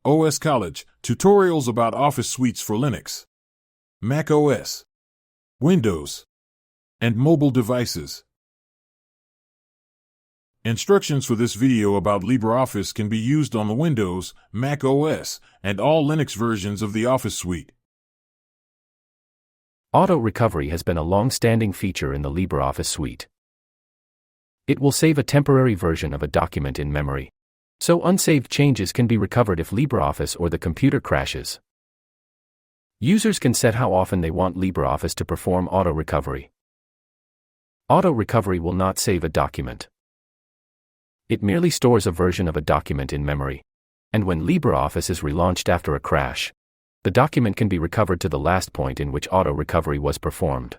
OS College, tutorials about Office suites for Linux, Mac OS, Windows, and mobile devices. Instructions for this video about LibreOffice can be used on the Windows, Mac OS, and all Linux versions of the Office suite. AutoRecovery has been a long-standing feature in the LibreOffice suite. It will save a temporary version of a document in memory, so unsaved changes can be recovered if LibreOffice or the computer crashes. Users can set how often they want LibreOffice to perform AutoRecovery. AutoRecovery will not save a document. It merely stores a version of a document in memory, and when LibreOffice is relaunched after a crash, the document can be recovered to the last point in which AutoRecovery was performed.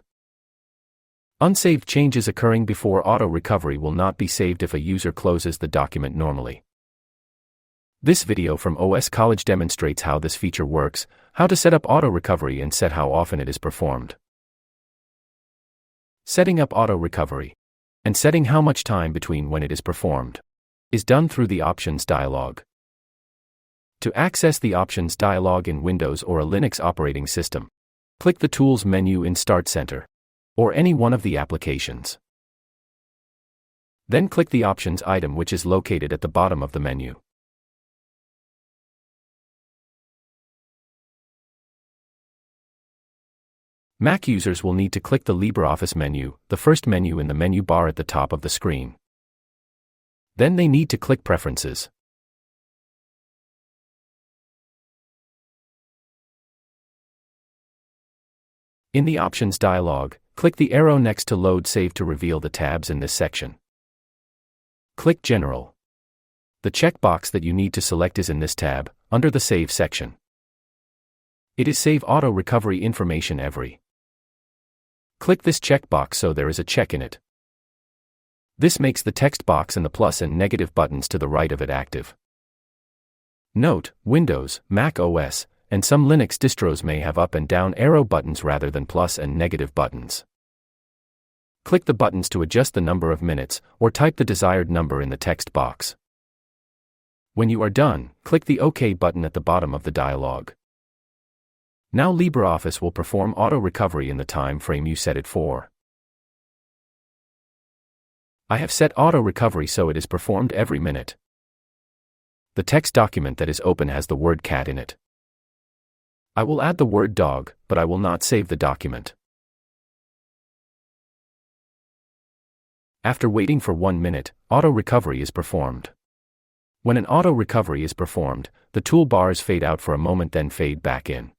Unsaved changes occurring before AutoRecovery will not be saved if a user closes the document normally. This video from OS College demonstrates how this feature works, how to set up AutoRecovery and set how often it is performed. Setting up AutoRecovery and setting how much time between when it is performed is done through the Options dialog. To access the Options dialog in Windows or a Linux operating system, click the Tools menu in Start Center, or any one of the applications. Then click the Options item which is located at the bottom of the menu. Mac users will need to click the LibreOffice menu, the first menu in the menu bar at the top of the screen. Then they need to click Preferences. In the Options dialog, click the arrow next to Load Save to reveal the tabs in this section. Click General. The checkbox that you need to select is in this tab, under the Save section. It is Save AutoRecovery Information Every. Click this checkbox so there is a check in it. This makes the text box and the plus and negative buttons to the right of it active. Note, Windows, Mac OS, and some Linux distros may have up and down arrow buttons rather than plus and negative buttons. Click the buttons to adjust the number of minutes, or type the desired number in the text box. When you are done, click the OK button at the bottom of the dialog. Now LibreOffice will perform AutoRecovery in the time frame you set it for. I have set AutoRecovery so it is performed every minute. The text document that is open has the word cat in it. I will add the word dog, but I will not save the document. After waiting for 1 minute, AutoRecovery is performed. When an AutoRecovery is performed, the toolbars fade out for a moment then fade back in.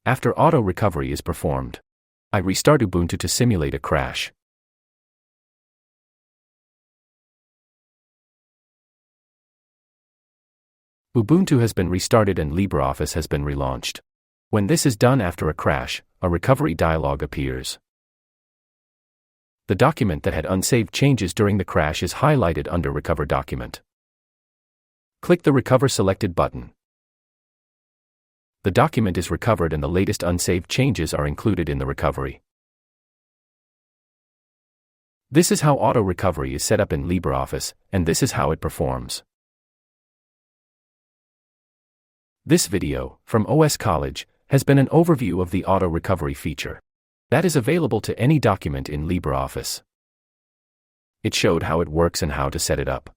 After AutoRecovery is performed, I restart Ubuntu to simulate a crash. Ubuntu has been restarted and LibreOffice has been relaunched. When this is done after a crash, a recovery dialog appears. The document that had unsaved changes during the crash is highlighted under Recover Document. Click the Recover selected button. The document is recovered and the latest unsaved changes are included in the recovery. This is how AutoRecovery is set up in LibreOffice, and this is how it performs. This video, from OS College, has been an overview of the AutoRecovery feature that is available to any document in LibreOffice. It showed how it works and how to set it up.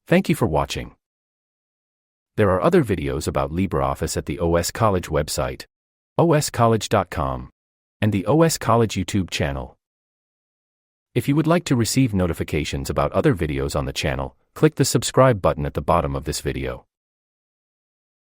Thank you for watching. There are other videos about LibreOffice at the OS College website, oscollege.com, and the OS College YouTube channel. If you would like to receive notifications about other videos on the channel, click the subscribe button at the bottom of this video.